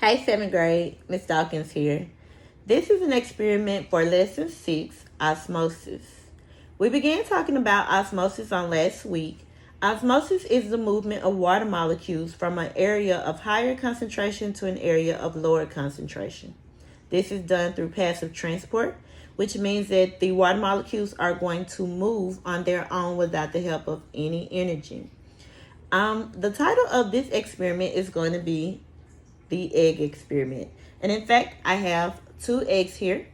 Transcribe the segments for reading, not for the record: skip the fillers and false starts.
Hey, 7th grade, Miss Dawkins here. This is an experiment for Lesson 6, Osmosis. We began talking about osmosis on last week. Osmosis is the movement of water molecules from an area of higher concentration to an area of lower concentration. This is done through passive transport, which means that the water molecules are going to move on their own without the help of any energy. The title of this experiment is going to be the egg experiment. And in fact, I have 2 eggs here.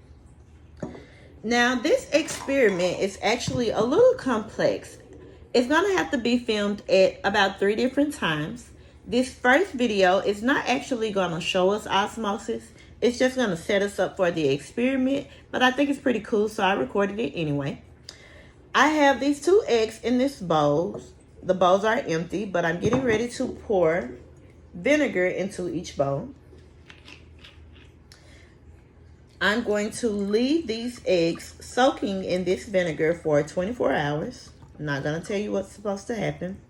Now, this experiment is actually a little complex. It's going to have to be filmed at about 3 different times. This first video is not actually going to show us osmosis. It's just going to set us up for the experiment, but I think it's pretty cool, so I recorded it anyway. I have these 2 eggs in this bowl. The bowls are empty, but I'm getting ready to pour vinegar into each bowl. I'm going to leave these eggs soaking in this vinegar for 24 hours. I'm not going to tell you what's supposed to happen.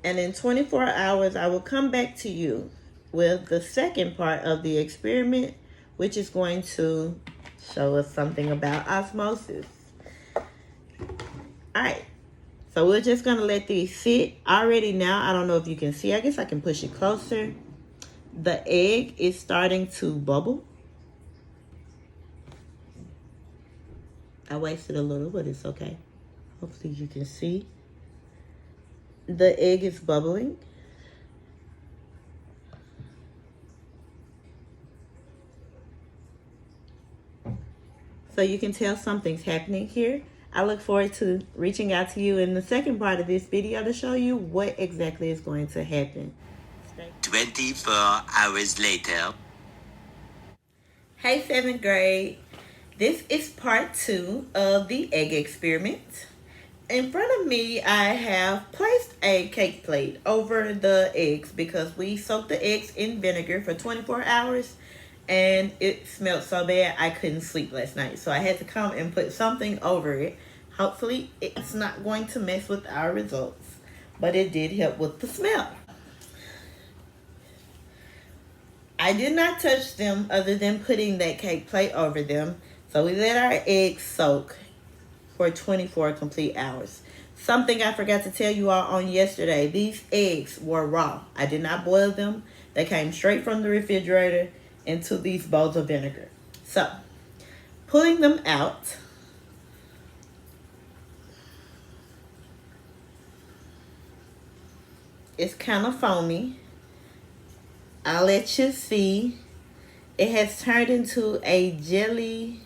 And in 24 hours, I will come back to you with the second part of the experiment, which is going to show us something about osmosis. All right. So we're just going to let these sit. Already now, I don't know if you can see. I guess I can push it closer. The egg is starting to bubble. I wasted a little, but it's okay. Hopefully you can see. The egg is bubbling. So you can tell something's happening here. I look forward to reaching out to you in the second part of this video to show you what exactly is going to happen. 24 hours later. Hey, 7th grade. This is part 2 of the egg experiment. In front of me, I have placed a cake plate over the eggs because we soaked the eggs in vinegar for 24 hours. And it smelled so bad I couldn't sleep last night. So I had to come and put something over it. Hopefully it's not going to mess with our results. But it did help with the smell. I did not touch them other than putting that cake plate over them. So we let our eggs soak for 24 complete hours. Something I forgot to tell you all on yesterday. These eggs were raw. I did not boil them. They came straight from the refrigerator into these bowls of vinegar. So, pulling them out, it's kind of foamy. I'll let you see. It has turned into a jelly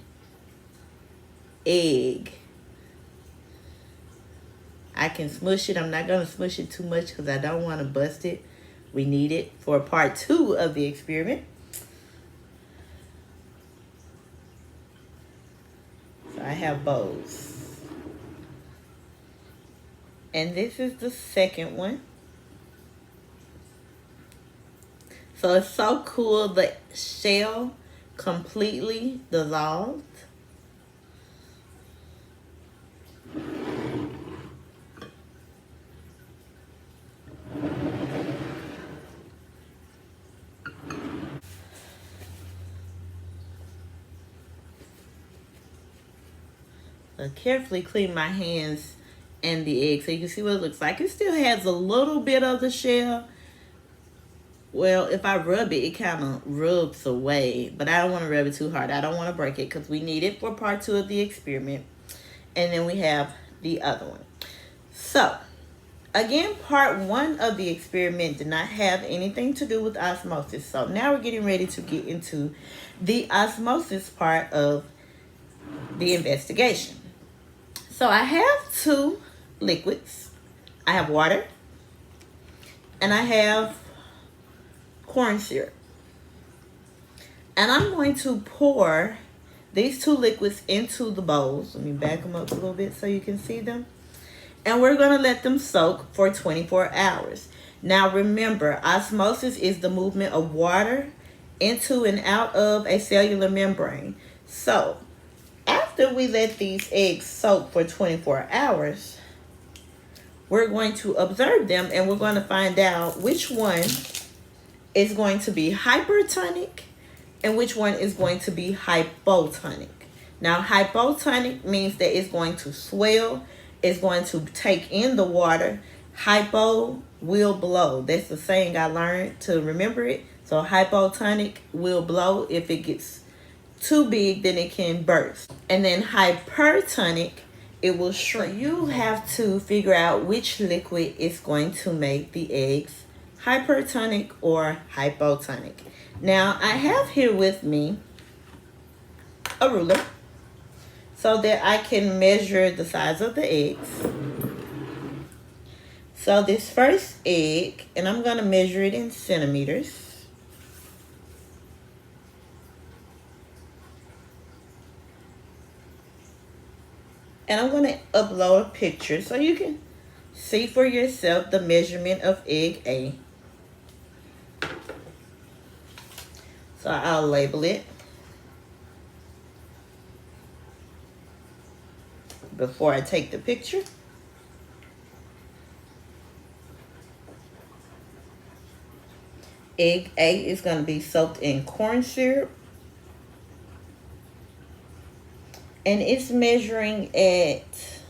egg. I can smush it. I'm not going to smush it too much because I don't want to bust it. We need it for part 2 of the experiment. I have bowls. And this is the second one. So it's so cool. The shell completely dissolved. Carefully clean my hands and the egg so you can see what it looks like. It still has a little bit of the shell. Well, if I rub it, it kind of rubs away. But I don't want to rub it too hard. I don't want to break it because we need it for part 2 of the experiment. And then we have the other one. So, again, part 1 of the experiment did not have anything to do with osmosis. So now we're getting ready to get into the osmosis part of the investigation. So I have 2 liquids. I have water and I have corn syrup. And I'm going to pour these 2 liquids into the bowls. Let me back them up a little bit so you can see them. And we're going to let them soak for 24 hours. Now remember, osmosis is the movement of water into and out of a cellular membrane. So after we let these eggs soak for 24 hours, we're going to observe them and we're going to find out which one is going to be hypertonic and which one is going to be hypotonic. Now, hypotonic means that it's going to swell, it's going to take in the water. Hypo will blow. That's the saying I learned to remember it. So hypotonic will blow. If it gets too big, then it can burst. And then hypertonic, it will shrink. So you have to figure out which liquid is going to make the eggs hypertonic or hypotonic. Now, I have here with me a ruler so that I can measure the size of the eggs. So this first egg, and I'm going to measure it in centimeters. And I'm going to upload a picture so you can see for yourself the measurement of egg A. So I'll label it before I take the picture. Egg A is going to be soaked in corn syrup. And it's measuring at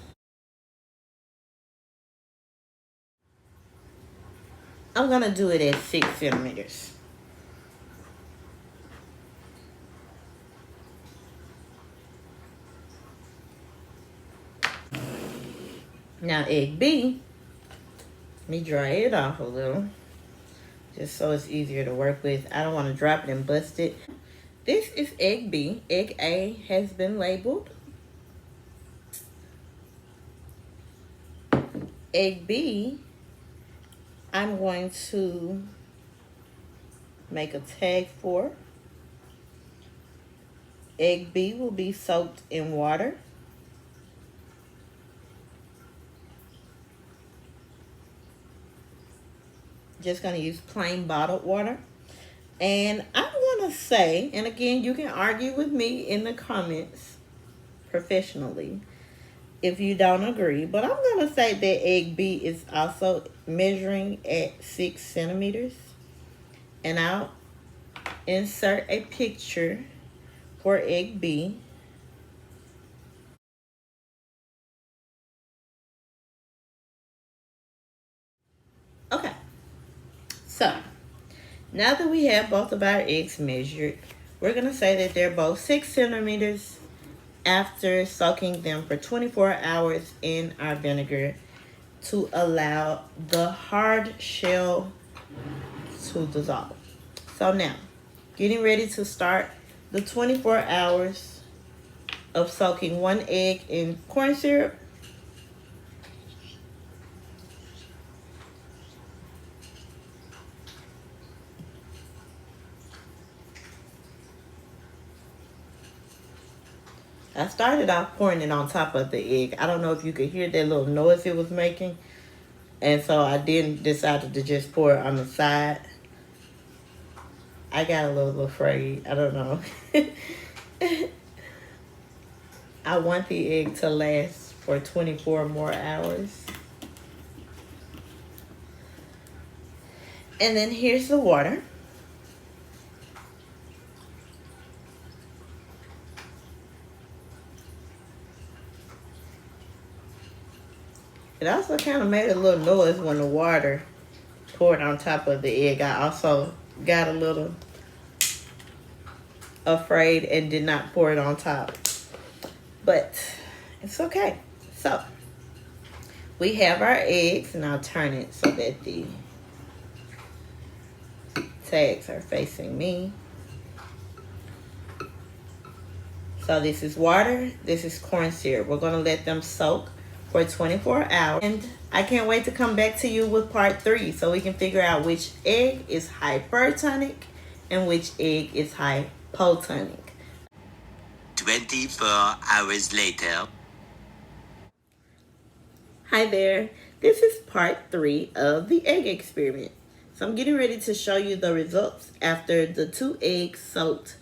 I'm going to do it at 6 centimeters. Now egg B, let me dry it off a little, just so it's easier to work with. I don't want to drop it and bust it. This is egg B. Egg A has been labeled. Egg B, I'm going to make a tag for. Egg B will be soaked in water. Just going to use plain bottled water. And I'm going to say, and again, you can argue with me in the comments professionally if you don't agree, but I'm going to say that egg B is also measuring at 6 centimeters. And I'll insert a picture for egg B. Okay. So, now that we have both of our eggs measured, we're going to say that they're both 6 centimeters after soaking them for 24 hours in our vinegar to allow the hard shell to dissolve. So now, getting ready to start the 24 hours of soaking one egg in corn syrup. I started off pouring it on top of the egg. I don't know if you could hear that little noise it was making. And so I then decided to just pour it on the side. I got a little afraid. I don't know. I want the egg to last for 24 more hours. And then here's the water. It also kind of made a little noise when the water poured on top of the egg. I also got a little afraid and did not pour it on top. But it's okay. So, we have our eggs, and I'll turn it so that the tags are facing me. So this is water, this is corn syrup. We're going to let them soak for 24 hours. And I can't wait to come back to you with part 3 so we can figure out which egg is hypertonic and which egg is hypotonic. 24 hours later. Hi there. This is part 3 of the egg experiment. So I'm getting ready to show you the results after the 2 eggs soaked.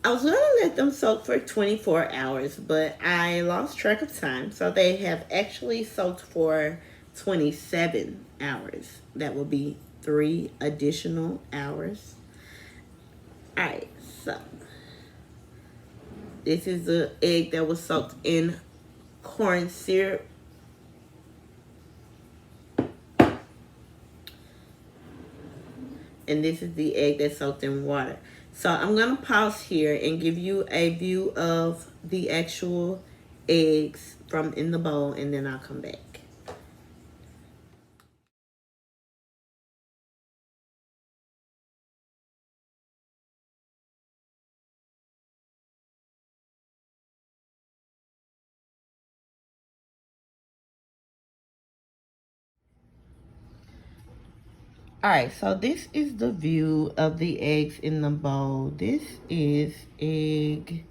I was going to let them soak for 24 hours, but I lost track of time. So they have actually soaked for 27 hours. That will be 3 additional hours. Alright, so this is the egg that was soaked in corn syrup. And this is the egg that's soaked in water. So I'm going to pause here and give you a view of the actual eggs from in the bowl, and then I'll come back. Alright, so this is the view of the eggs in the bowl. This is egg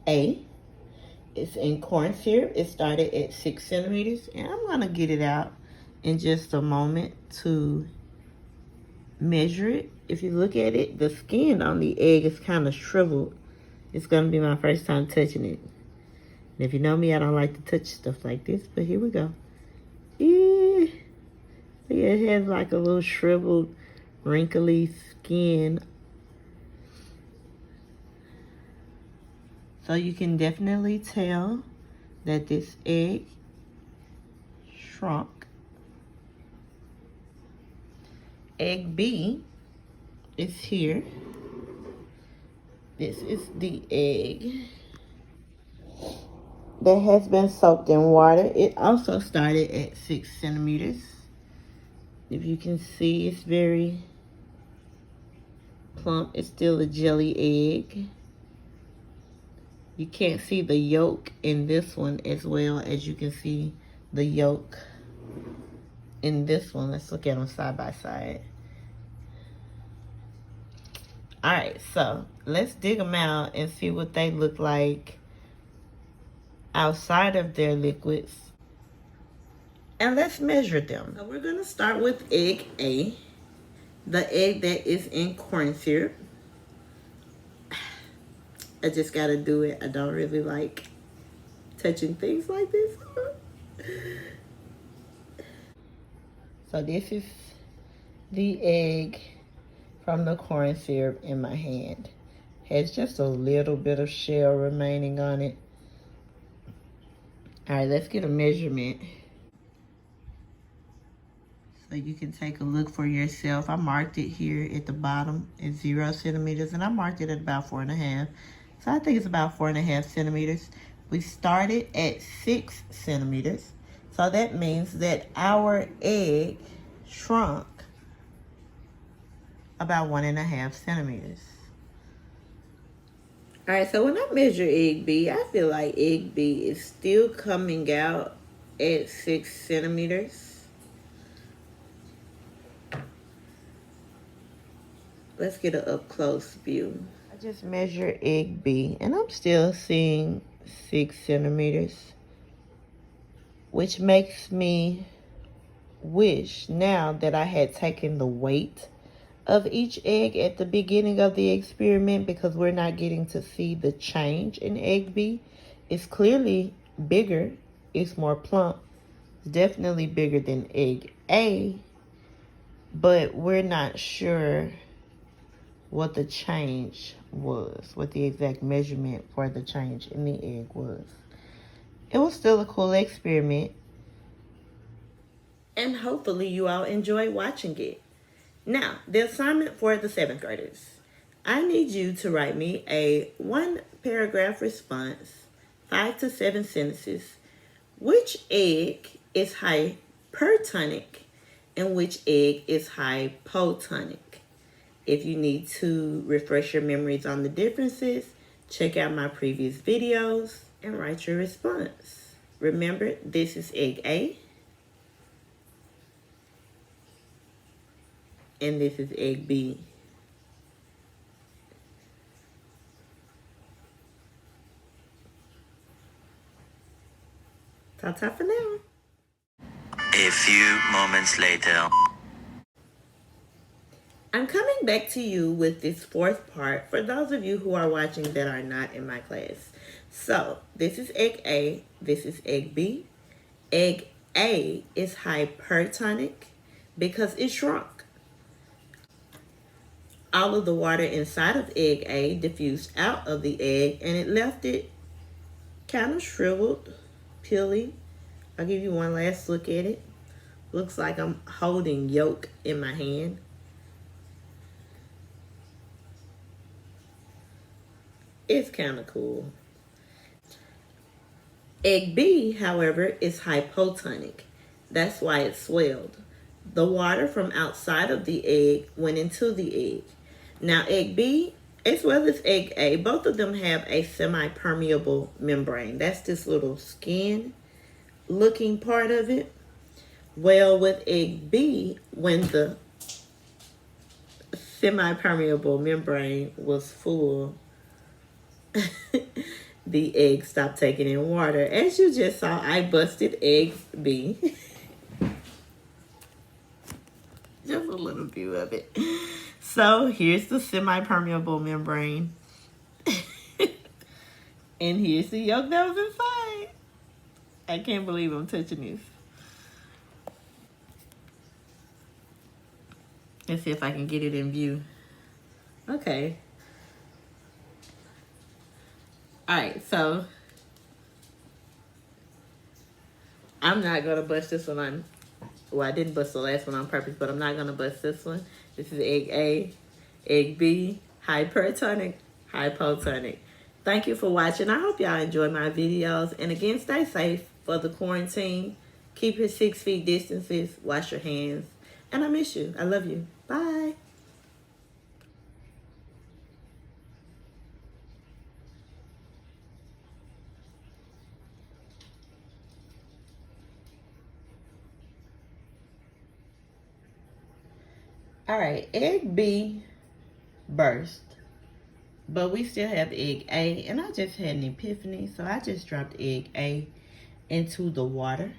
A. It's in corn syrup. It started at 6 centimeters. And I'm going to get it out in just a moment to measure it. If you look at it, the skin on the egg is kind of shriveled. It's going to be my first time touching it. And if you know me, I don't like to touch stuff like this. But here we go. Yeah, it has like a little shriveled, wrinkly skin. So you can definitely tell that this egg shrunk. Egg B is here. This is the egg that has been soaked in water. It also started at 6 centimeters. If you can see, it's very plump. It's still a jelly egg. You can't see the yolk in this one as well as you can see the yolk in this one. Let's look at them side by side. Alright, so let's dig them out and see what they look like outside of their liquids. And let's measure them. So we're going to start with egg A, the egg that is in corn syrup. I just got to do it. I don't really like touching things like this. So this is the egg from the corn syrup in my hand. Has just a little bit of shell remaining on it. All right, let's get a measurement. So you can take a look for yourself. I marked it here at the bottom at 0 centimeters, and I marked it at about 4.5. So I think it's about 4.5 centimeters. We started at 6 centimeters. So that means that our egg shrunk about 1.5 centimeters. All right, so when I measure egg B, I feel like egg B is still coming out at 6 centimeters. Let's get an up-close view. I just measured egg B, and I'm still seeing 6 centimeters, which makes me wish now that I had taken the weight of each egg at the beginning of the experiment, because we're not getting to see the change in egg B. It's clearly bigger. It's more plump. It's definitely bigger than egg A, but we're not sure what the change was, what the exact measurement for the change in the egg was. It was still a cool experiment, and hopefully you all enjoy watching it. Now, the assignment for the 7th graders. I need you to write me a 1-paragraph response, 5 to 7 sentences. Which egg is hypertonic and which egg is hypotonic? If you need to refresh your memories on the differences, check out my previous videos and write your response. Remember, this is egg A, and this is egg B. Ta-ta for now. A few moments later. I'm coming back to you with this 4th part for those of you who are watching that are not in my class. So, this is egg A, this is egg B. Egg A is hypertonic, because it shrunk. All of the water inside of egg A diffused out of the egg, and it left it kind of shriveled, peely. I'll give you one last look at it. Looks like I'm holding yolk in my hand. It's kind of cool. Egg B, however, is hypotonic. That's why it swelled. The water from outside of the egg went into the egg. Now, egg B, as well as egg A, both of them have a semi-permeable membrane. That's this little skin looking part of it. Well, with egg B, when the semi-permeable membrane was full, the egg stopped taking in water. As you just saw, I busted egg B. Just a little view of it. So here's the semi-permeable membrane. And here's the yolk that was inside. I can't believe I'm touching this. Let's see if I can get it in view. Okay. Alright, so I'm not going to bust this one on. Well, I didn't bust the last one on purpose, but I'm not going to bust this one. This is egg A, egg B, hypertonic, hypotonic. Thank you for watching. I hope y'all enjoy my videos. And again, stay safe for the quarantine. Keep your 6 feet distances. Wash your hands. And I miss you. I love you. Bye. All right, egg B burst, but we still have egg A, and I just had an epiphany, so I just dropped egg A into the water.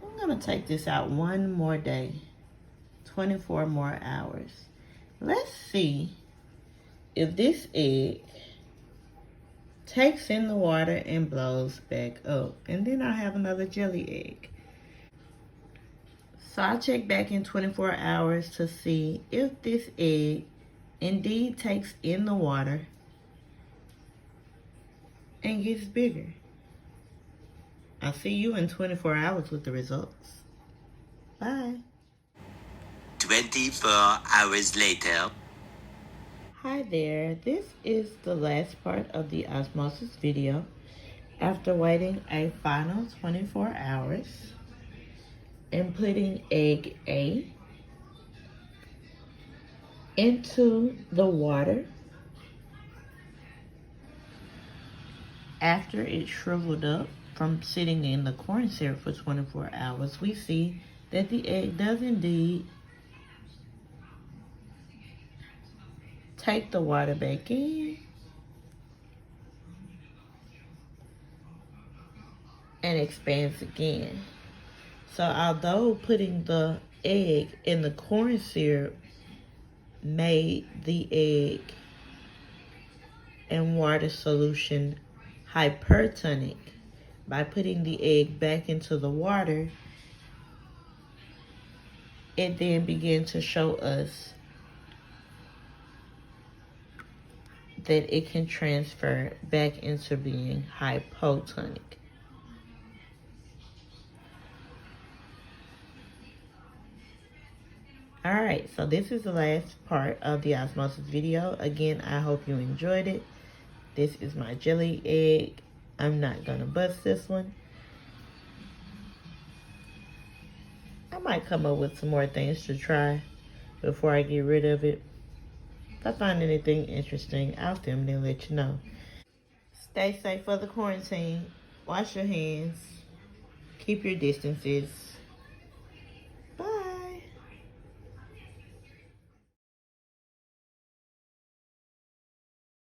I'm gonna take this out one more day, 24 more hours. Let's see if this egg takes in the water and blows back up, and then I'll have another jelly egg. So I'll check back in 24 hours to see if this egg indeed takes in the water and gets bigger. I'll see you in 24 hours with the results. Bye. 24 hours later. Hi there. This is the last part of the osmosis video. After waiting a final 24 hours and putting egg A into the water after it shriveled up from sitting in the corn syrup for 24 hours, we see that the egg does indeed take the water back in and expands again. So although putting the egg in the corn syrup made the egg and water solution hypertonic, by putting the egg back into the water, it then began to show us that it can transfer back into being hypotonic. Alright, so this is the last part of the osmosis video. Again, I hope you enjoyed it. This is my jelly egg. I'm not going to bust this one. I might come up with some more things to try before I get rid of it. If I find anything interesting, I'll film it and let you know. Stay safe for the quarantine. Wash your hands. Keep your distances.